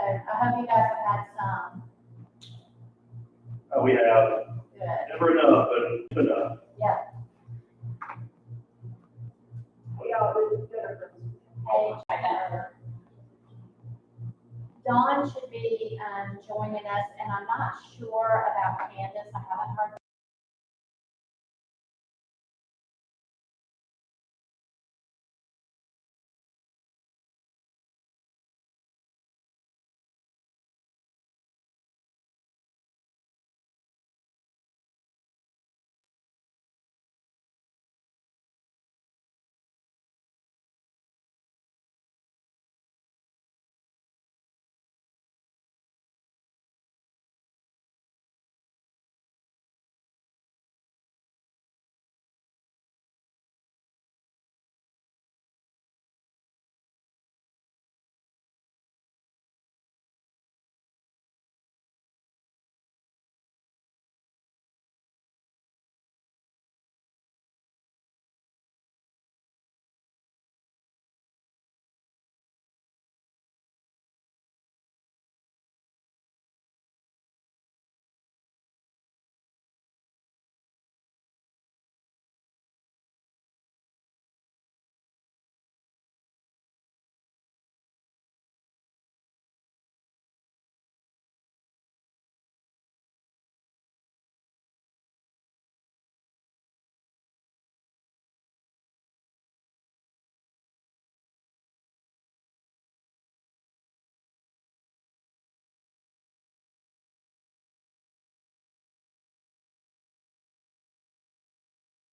I hope you guys have had some. We have Good. never enough, but enough. Yeah. We all do Jennifer. Hey, Jennifer. Dawn should be joining us, and I'm not sure about Candace. I haven't heard.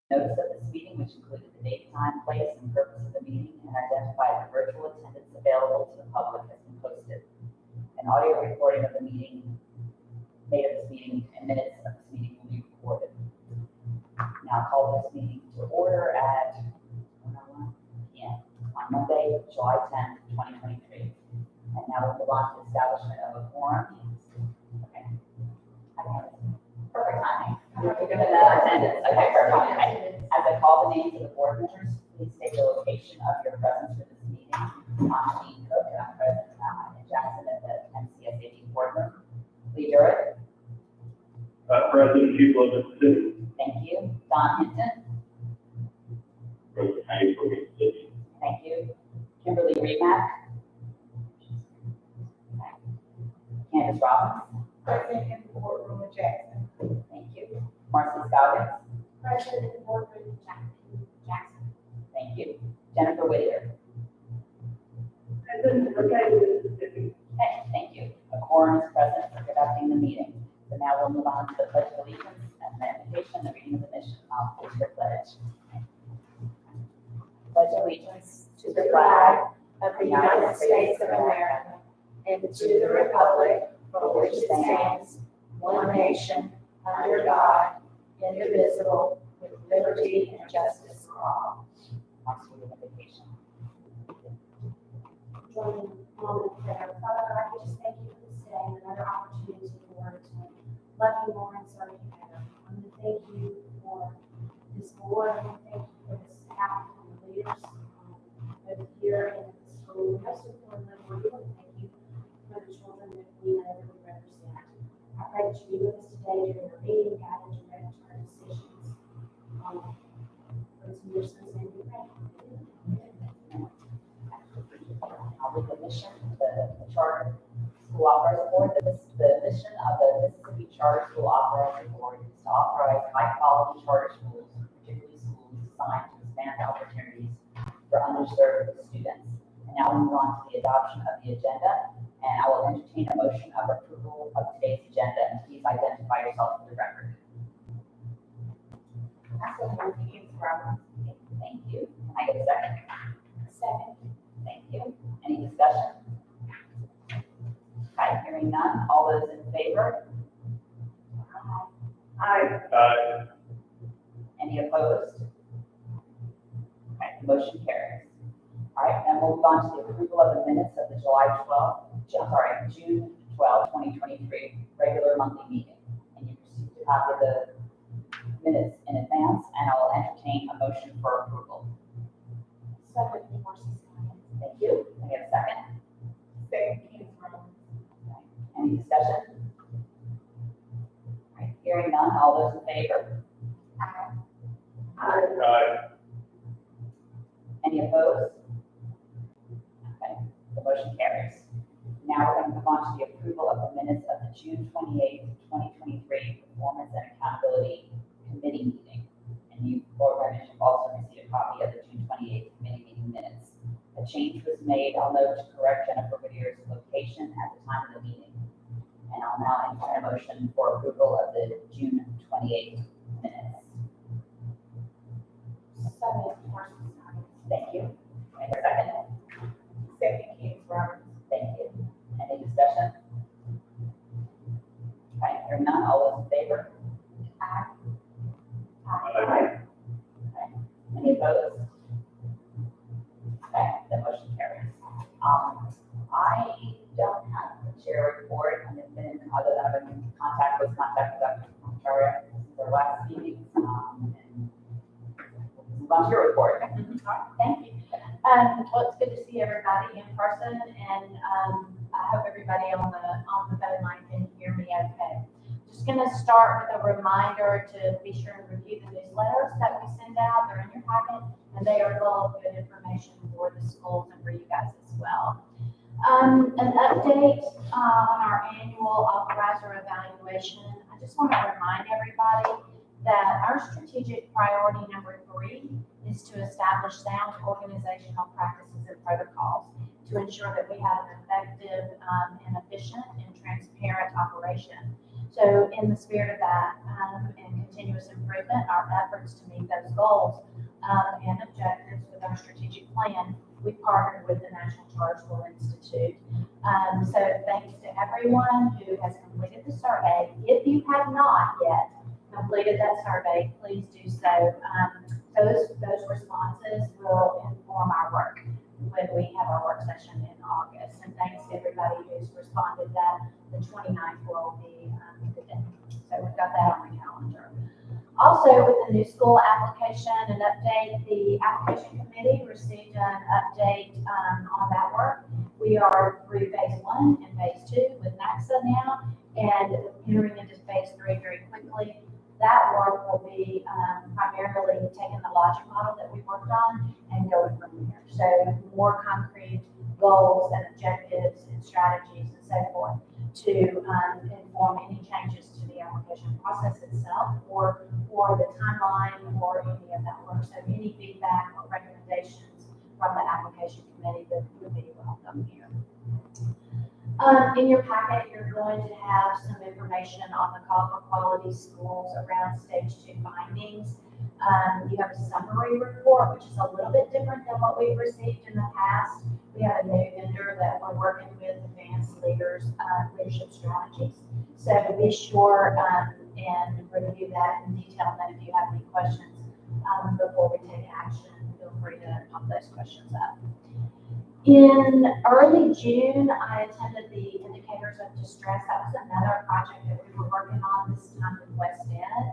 Notice of this meeting, which included the date, time, place, and purpose of the meeting, and identified the virtual attendance available to the public has been posted. An audio recording of the meeting, made of this meeting, and minutes of this meeting will be recorded. Now call this meeting to order at 1:01 p.m. on Monday, July 10th, 2023. And now we'll move on to the establishment of a quorum. Okay. Perfect timing. You're given the attendance. Okay, perfect. Okay. As I call the names of the board members, please state the location of your presence for this meeting. I'm Jean Cook, and I'm present in Jackson at the MCSAD boardroom. Lee Durrett. President, people of Mississippi. Thank you. Don Hinton. President County for Mississippi. Thank you. Kimberly Remack. Candace Robbins. President in the boardroom in Jackson. Thank you. Marcy Scoggins. President in the boardroom in Jackson. Thank you. Jennifer Whittier. President for Katy, Mississippi. Okay, thank you. A quorum is present for conducting the meeting. So now we'll move on to the pledge of allegiance and the invocation, the reading of the mission. I'll please your pledge. Pledge allegiance To the flag of the United States of America and to the republic for which it stands, one nation, under God, indivisible, with liberty and justice for all. Marcy, your invocation. Joining moment of prayer. Father God, we just thank you for this day and another opportunity, Lord, to love you more and serve you better. I want to thank you for this board. I want to thank you for this staff and the leaders, both here in the school. Most importantly, Lord, we want to thank you for the children that we know that we represent. I pray that you be with us today during our meeting, guide and direct our decisions. For it's in your son's name we pray. I'll read the mission, the charter school authorizing board. The mission of the Mississippi Charter School Authorizing Board is to authorize high-quality charter schools, particularly schools designed to expand opportunities for underserved students. And now we move on to the adoption of the agenda, and I will entertain a motion of approval of today's agenda, and please identify yourself for the record. Thank you. Can I get a second? Second. Thank you. Any discussion? Okay, hearing none. All those in favor? Aye. Any opposed? Okay, the motion carries. All right, then we'll move on to the approval of the minutes of the June 12, 2023 regular monthly meeting. And you received a copy of the minutes in advance, and I will entertain a motion for approval. Second, Marcy. Thank you. Can I get a second? Second, Candace Robbins. Hearing none, all those in favor? Aye. Any opposed? Okay, the motion carries. Now we're going to move on to the approval of the minutes of the June 28th, 2023 Performance and Accountability Committee meeting. And you, board members, have also received a copy of the June 28th committee meeting minutes. A change was made, I'll note, to correct Jennifer Whittier's location at the time of the meeting. And I'll now entertain a motion for approval of the June 28th minutes. Thank you. And a second? Second, Keith Roberts. Thank you. Any discussion? Okay, hearing none, all those in favor? Aye. Okay. Any opposed? Okay, the motion carries. I don't have the chair report. I've been, other than I've been in contact with Dr. Victoria since our last meeting. And move on to your report. Thank you. Well, it's good to see everybody in person, and I hope everybody on the phone line can hear me okay. Just going to start with a reminder to be sure and review the newsletters that we send out. They're in your packet, and they are full of good information for the schools and for you guys as well. An update on our annual authorizer evaluation. I just want to remind everybody that our strategic priority number 3 is to establish sound organizational practices and protocols to ensure that we have an effective and efficient and transparent operation. So in the spirit of that and continuous improvement, our efforts to meet those goals and objectives with our strategic plan, we partnered with the National Charter School Institute. So thanks to everyone who has completed the survey. If you have not yet completed that survey, please do so. Those responses will inform our work when we have our work session in August. And thanks to everybody who's responded that the 29th will be the day. So we've got that on the calendar. Also, with the new school application and update, the application committee received an update on that work. We are through phase 1 and phase 2 with NACSA now, and entering into phase 3 very quickly. That work will be primarily taking the logic model that we worked on and going from there. So more concrete goals and objectives and strategies and so forth to inform any changes to the application process itself or the timeline or any of that work. So any feedback or recommendations from the application committee would be welcome here. In your packet, you're going to have some information on the call for quality schools around stage 2 findings. You have a summary report, which is a little bit different than what we've received in the past. We have a new vendor that we're working with, Advanced Leadership Strategies. So be sure and review that in detail. And then if you have any questions before we take action, feel free to pop those questions up. In early June, I attended the Indicators of Distress. That was another project that we were working on this time with West Ed.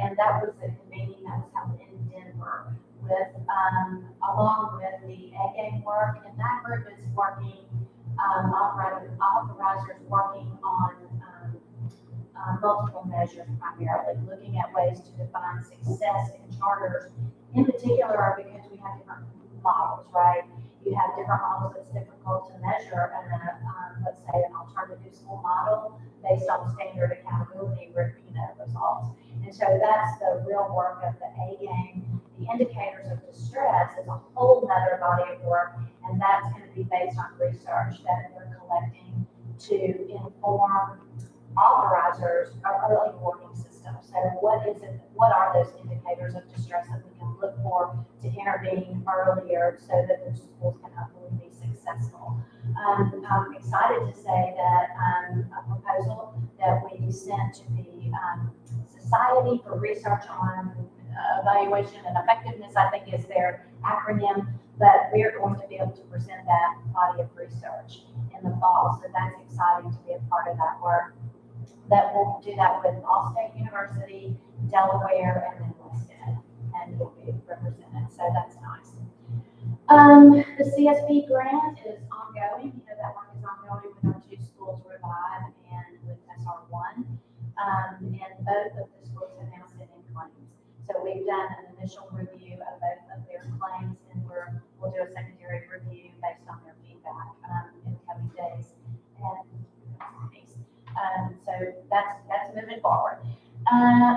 And that was a convening that was held in Denver with, along with the A-Game work. And that group is working, authorizers working on multiple measures primarily, looking at ways to define success in charters, in particular because we have different models, right? You have different models that's difficult to measure, and then let's say an alternative school model based on standard accountability results. And so that's the real work of the A-Game. The Indicators of Distress is a whole nother body of work, and that's going to be based on research that they're collecting to inform authorizers of early warning systems. So what are those indicators of distress that we can look for to intervene earlier so that the schools can hopefully be successful? I'm excited to say that a proposal that we sent to the Society for Research on Evaluation and Effectiveness, I think is their acronym, but we're going to be able to present that body of research in the fall. So that's exciting to be a part of that work. That we'll do that with Ball State University, Delaware, and then West Ed, and we'll be represented. So that's nice. The CSP grant is ongoing. You know, that work is ongoing with our 2 schools, Revive and with SR1. both of the schools have now sent in claims. So we've done an initial review of both of their claims, and we'll do a secondary review based on their feedback in the coming days and weeks. So that's moving forward.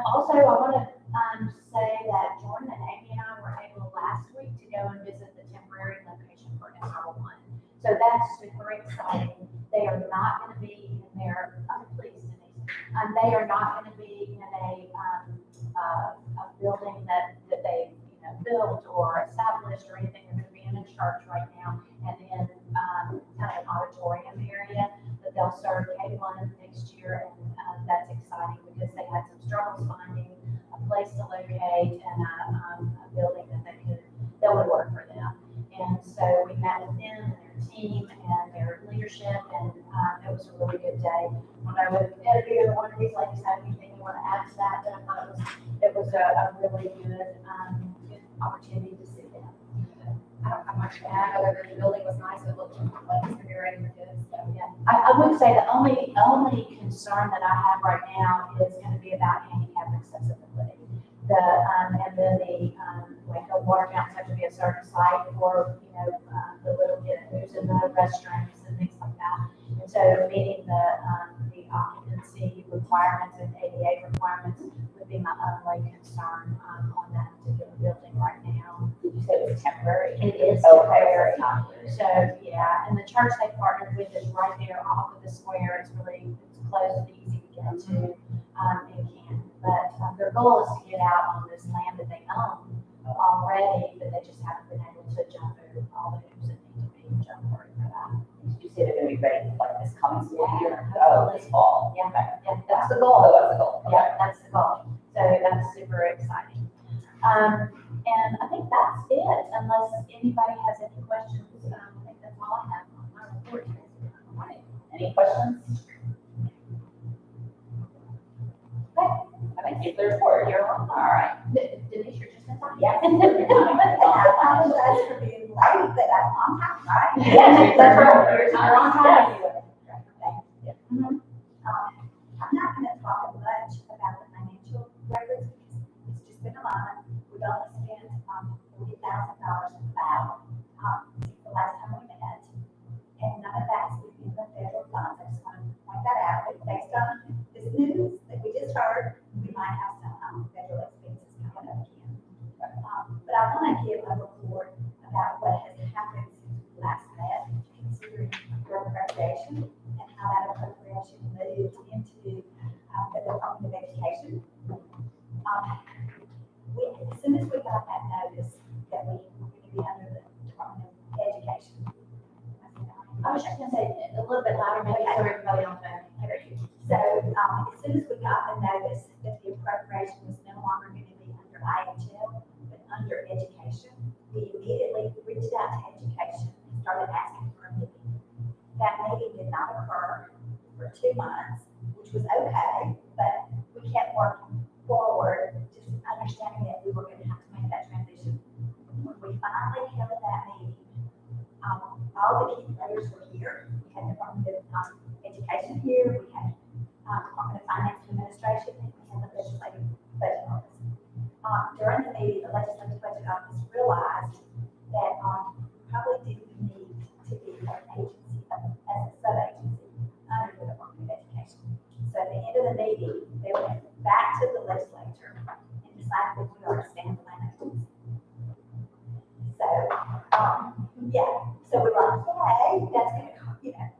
Also, I want to say that Jordan and Amy and I were able last week to go and visit the temporary location for SR1. So that's super exciting. They are not going to be in their, please, Denise. They are not going to be in a building that they built or established or anything. They're going to be in a church right now and in kind of an auditorium area that they'll serve K1 next year, and that's exciting because they had some struggles finding a place to locate and a building that would work for them. And so we met with them and their team and their leadership, and it was a really good day. When I was interviewing one of these ladies, have anything you want to add to that? But I thought it was a really good opportunity to see them. I don't have much to add, other than the building was nice, it looked like it's gonna be ready for kids, so. Yeah, I would say the only concern that I have right now is going to be about handicap accessibility. And then like the water fountains have to be a certain site for, the little kid who's in the restrooms and things like that. And so meeting the occupancy requirements and ADA requirements would be my only concern on that particular building right now. Did you say it was temporary? It is Okay, temporary. So, yeah, and the church they partnered with is right there off of the square. It's close and easy to get to in Canton. But their goal is to get out on this land that they own already, but they just haven't been able to jump through all the hoops that need to be jumped through for that. Did you say they're going to be ready like this coming school year? Yeah. Oh, this fall. Yeah, yeah, that's the Oh, goal. that's the goal. Yeah, that's the goal. So that's super exciting. And I think that's it, unless anybody has any questions. I think that's all I have on my report. All right. Any questions? Okay. Thank you for the report. You're on. All right. Denise, you're just in time. Yes. I apologize for being late, but I'm on time, right? Yes, that's right. You're on time. I'm not gonna talk much about the financial records because it's just been a month. We've only spent $40,000 about since the last time we met. And none of that's within the federal funds. I just want to point that out. But based on this news that we just heard, we might have some federal expenses coming up again. But I want to give a report about what has happened since we last met, considering your appropriation and how that appropriation moved into the Department of Education. As soon as we got that notice that we were going to be under the Department of Education. I was just gonna say a little bit louder, maybe so everybody on the phone can hear you. So, as soon as we got the notice that the appropriation was no longer going to be under IHL, but under education, we immediately reached out to education and started asking for a meeting. That meeting did not occur for 2 months, which was okay, but we kept working forward, just understanding that we were going to have to make that transition. When we finally held that meeting, all the key players were here. We had the Department of Education here, we had Department of Finance and Administration, and we had the Legislative Budget Office. During the meeting, the Legislative Budget Office realized that we probably didn't need to be an agency, as a sub-agency under the Department of Education. So at the end of the meeting, they went back to the legislature and decided that we are a standalone agency. So, so we were like, okay, that's gonna come,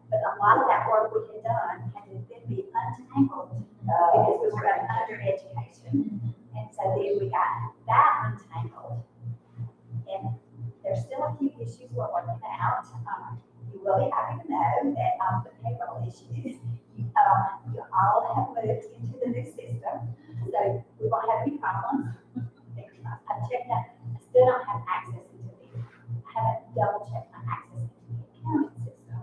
but a lot of that work we had done had to then be untangled because we were under education. And so then we got that untangled. And there's still a few issues we're working out. You will be happy to know that the payroll issues, you all have moved into the new system. So we won't have any problems. I've checked that. I still don't have access into I haven't double checked my access into the accounting system.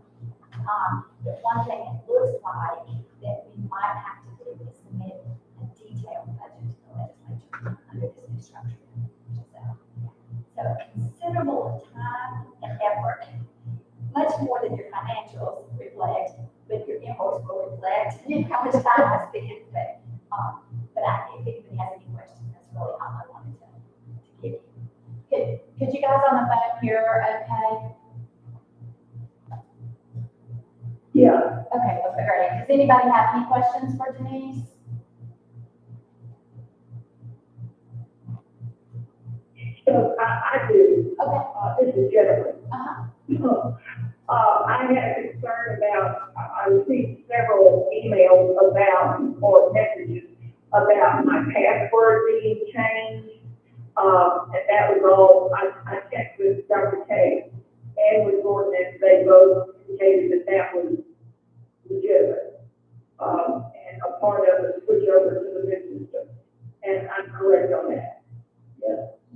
But one thing it looks like that we might have to do is submit a detailed budget to the legislature under this new structure. So a considerable time and effort, much more than your financials reflect, but your invoice will reflect how much time I spent. But Yeah, Okay, great. Does anybody have any questions for Denise? so I do, Okay. this is Jennifer. Uh-huh. I had a concern about, I received several emails about, or messages about my password being changed. And that was all, I checked with Dr. K and with Gordon, they both indicated that that was legitimate. And a part of the switch over to the new system. And I'm correct on that.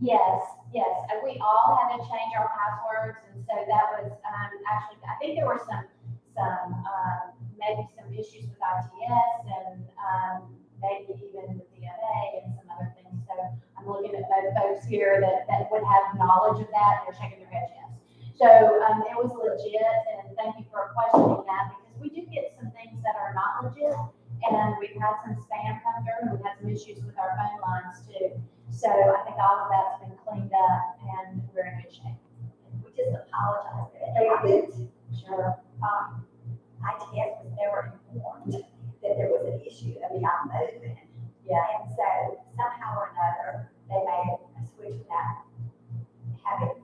Yes. Yes, we all had to change our passwords, and so that was, actually, I think there were maybe some issues with ITS and, maybe even with DMA and some other things. So I'm looking at both folks here that would have knowledge of that, they're shaking their heads yes. So, it was legit, and thank you for questioning that, because we do get some things that are not legit, and we've had some spam come through, and we've had some issues with our phone lines too. So I think all of that's been cleaned up, and we're in good shape. We just apologize that it happened. Sure. ITS was never informed that there was an issue about moving. Yeah. And so somehow or another, they made a switch without having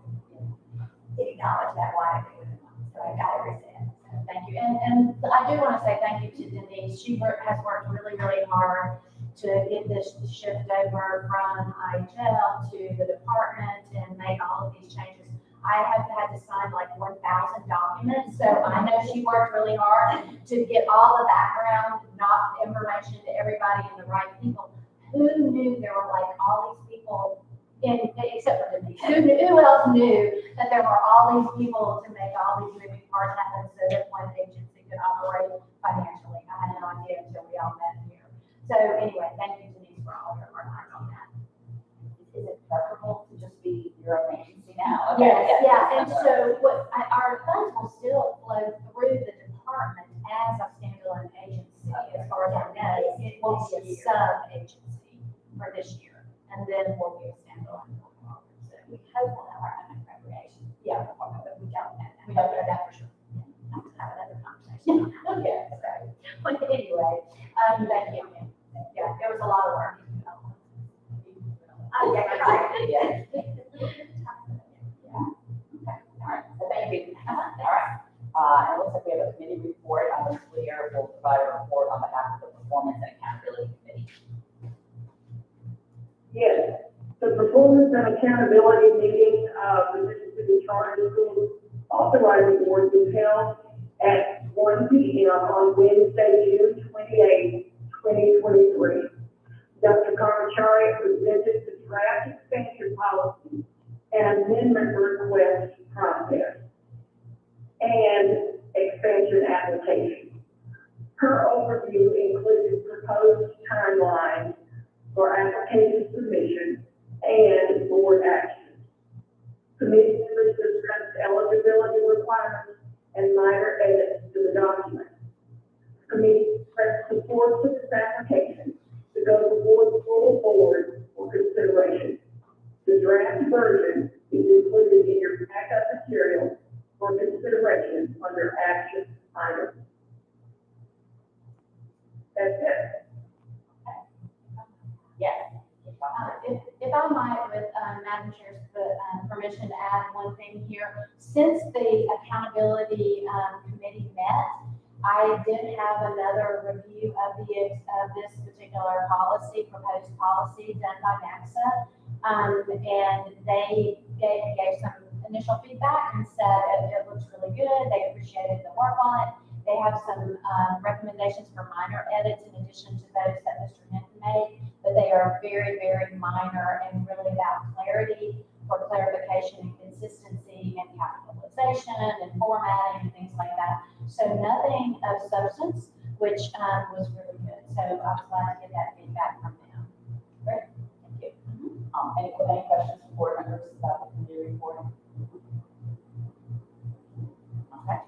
acknowledged that why they were doing it. So I got it reset. So Thank you. And I do want to say thank you to Denise. She has worked really, really hard to get this shift over from IHL to the department and make all of these changes. I have had to sign like 1,000 documents, so I know she worked really hard to get all the background, not information to everybody and the right people. Who knew there were like all these people except for Denise, who else knew that there were all these people to make all these moving parts happen so that one agency could operate financially? I had no idea until we all met here. So anyway, thank you, Denise, for all your hard work on that. Is it preferable to just be your own agency now? Okay, Yes, yeah, and so our funds will still flow through the department as a standalone agency, as far as I know. It will be a sub-agency for this year, and then we'll be a standalone. So we hope we'll have our own appropriation. Yeah. But we don't know that. we don't know that for sure. Have to have another conversation. Okay, so, but anyway, thank you. Yeah, it was a lot of work. Oh, yeah, right. Yeah. All right, so thank you. All right. And it looks like we have a committee report. Ms. Lear will provide a report on behalf of the Performance and Accountability Committee. Yes, the performance and accountability meeting, the Mississippi Charter School Authorizing Board was held at 1 p.m. on Wednesday, June 28, 2023. Dr. Karmachari presented the draft expansion policy and amendment request process and expansion application. Her overview included proposed timelines for application submission and board action. Committee members discussed eligibility requirements and minor edits to the document. Committee expressed support for this application to go before the full board for consideration. The draft version is included in your backup material for consideration under action items. That's it. Yes. If I might, with Madam Chair's permission to add one thing here, since the accountability committee met, I did have another review of this particular policy, proposed policy done by NACSA, and they gave some initial feedback and said it looks really good. They appreciated the work on it. They have some recommendations for minor edits in addition to those that Mr. Hinton made, but they are very, very minor and really about clarity, for clarification and consistency and capitalization and formatting and things like that. So nothing of substance, which was really good. So I was glad to get that feedback from them. Great, thank you. Any questions from board members about the committee report? Okay.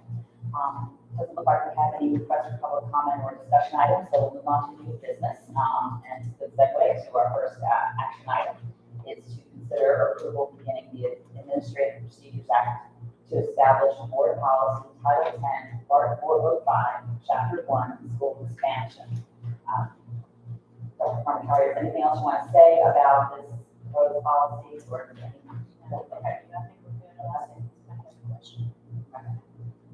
Doesn't look like we have any requests for public comment or discussion items, so we'll move on to new business. And the segue to our first action item is to consider approval beginning the Administrative Procedures Act to establish board policy Title 10, Part HR 405, Chapter 1, School Expansion. Dr. Parmentier, is there anything else you want to say about this proposed policy or anything? Okay.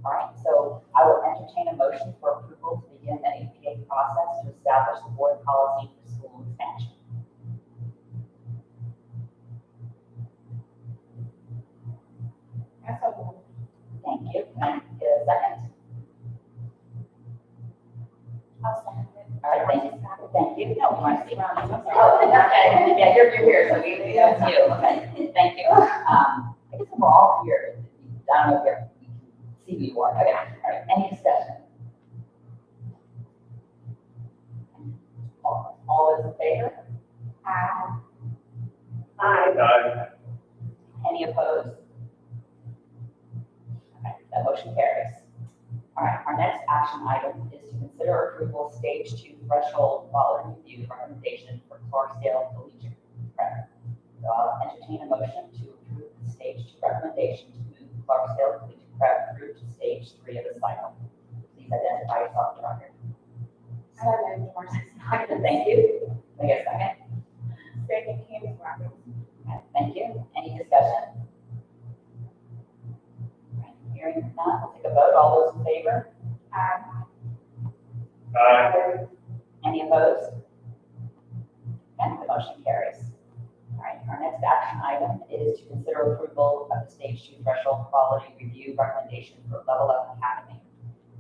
All right, so I will entertain a motion for approval to begin the APA process to establish the board policy for school expansion. Thank you. Can I get a second? I'll second it. All right, thank you. Thank you. No, you want to speak? Oh, okay. Yeah, you're here, so that's you. Okay, thank you. I guess we're all here. I don't know if you can see who you are. Okay, all right. Any discussion? All those in favor? Aye. Aye. Any opposed? Okay, that motion carries. All right, our next action item is to consider approval stage 2 threshold quality review recommendation for Clarksdale Collegiate Prep. So I'll entertain a motion to approve the stage 2 recommendation to move Clarksdale Collegiate Prep through to stage 3 of the cycle. Please identify yourself for the record. So moved, Marcy Snyder. Thank you. Can I get a second? Second, Candace Roberts. Okay, thank you. Any discussion? All right, hearing none, we'll take a vote. All those in favor? Aye. Aye. Any opposed? And the motion carries. All right, our next action item is to consider approval of the stage 2 threshold quality review recommendation for Level Up Academy.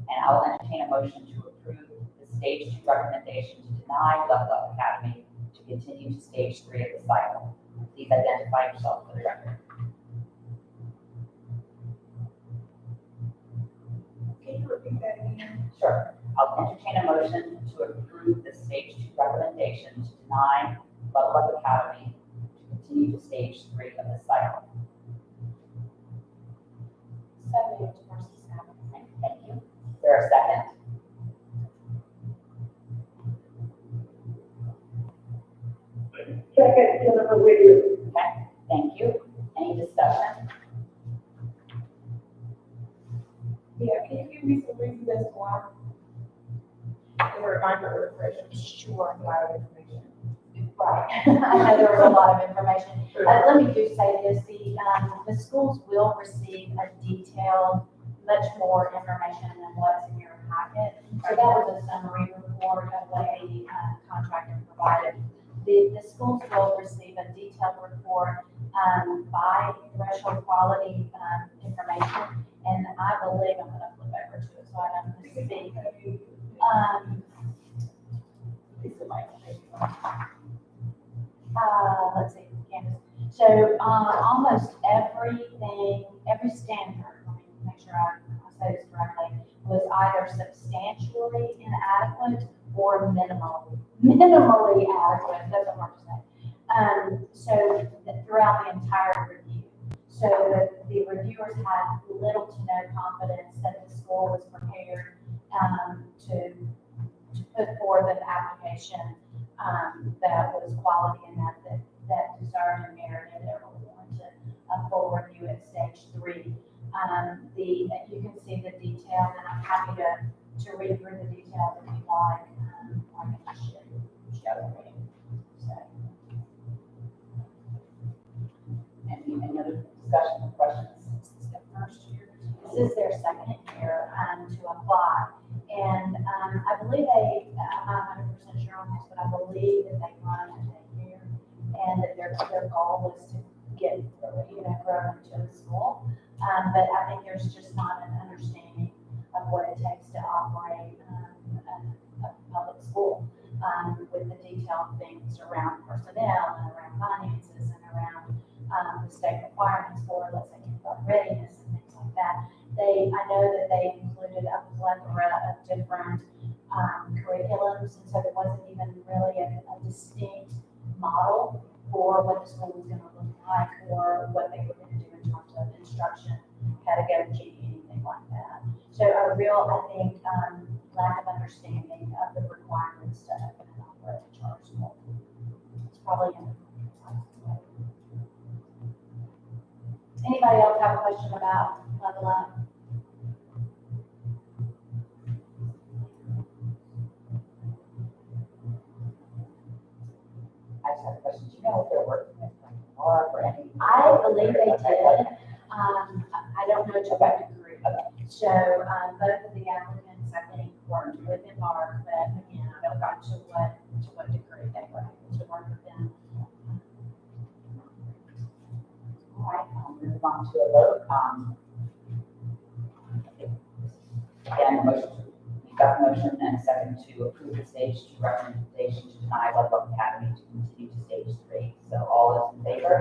And I will entertain a motion to approve the stage 2 recommendation to deny Level Up Academy to continue to stage 3 of the cycle. Please identify yourself for the record. Can you repeat that again? Sure. I'll entertain a motion to approve the stage 2 recommendation to deny Level Up Academy to continue to stage 3 of the cycle. So moved, Marcy Snyder. Thank you. Is there a second? Second, Jennifer Whittier. Okay, thank you. Any discussion? Yeah, can you give me some reasons as to why? As a reminder, refresher. Sure. A lot of information. Right. I know there was a lot of information. Let me just say this, the schools will receive a detailed, much more information than what's in your packet. So that was a summary report of what the contractor provided. The schools will receive a detailed report by threshold quality information. And I believe, I'm gonna flip over to it so I don't misspeak. Let's see, Candace. So, almost everything, every standard, let me make sure I say this correctly, was either substantially inadequate or minimally adequate, that's a hard to say. So throughout the entire review. So the reviewers had little to no confidence that the school was prepared, to put forth an application, that was quality and that deserved and merited or warranted a full review at stage 3. You can see the details, and I'm happy to read through the details if you like. I can just show you. So, Any other discussion or questions? this is the first year. This is their second year to apply. And I believe I'm not 100% sure on this, but I believe that they run a year and that their goal was to get, grow into the school. But I think there's just not an understanding of what it takes to operate a public school with the detailed things around personnel and around finances and around the state requirements for, let's say, kindergarten readiness and things like that. I know that they included a plethora of different curriculums, and so there wasn't even really a distinct model for what the school was going to look like or what they were going to do in terms of instruction, pedagogy, anything like that. So a real, I think, lack of understanding of the requirements to open and operate a charter school. It's probably in the Anybody else have a question about Level Up? I just have a question. Do you know if they're working with Mark or any? I believe they did. I don't know to what degree. So, both of the applicants, I think, worked with Embark, but again, I don't know to what degree they were able to work with them. All right, I'll move on to a vote. Again, we've got a motion and a second to approve the stage 2 recommendation to deny Ludlow Academy to continue to stage 3. So all those in favor?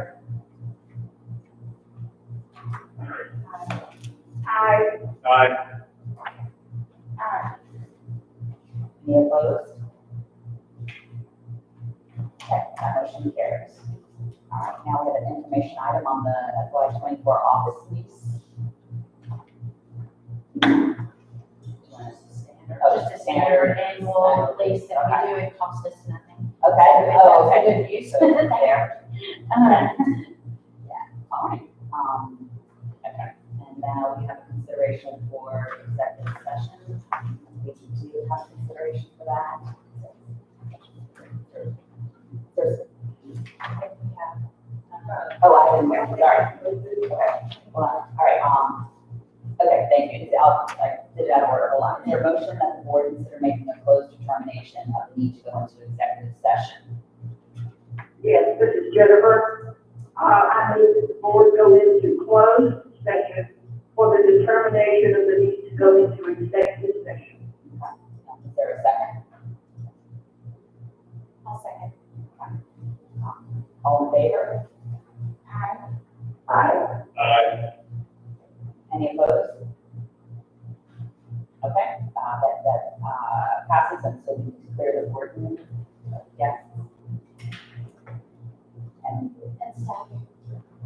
Aye. Aye. Any opposed? Okay, that motion carries. All right, now we have an information item on the FY24 office lease. Do you want us to standard? Oh, Just a standard annual lease that we do, it costs us nothing. Okay, So oh, it's a okay. good use. So it's there. All right, okay. And now we have consideration for executive session. We do have consideration for that. Oh, I didn't hear, sorry. Okay, hold on, all right, okay, thank you. I did it out of order, hold on. Is there a motion that the board consider making a closed determination of the need to go into executive session? Yes, this is Jennifer. I move that the board go into closed session for the determination of the need to go into executive session. Is there a second? I'll second. All in favor? Aye. Aye. Any opposed? Okay, that passes, and so we declare the board room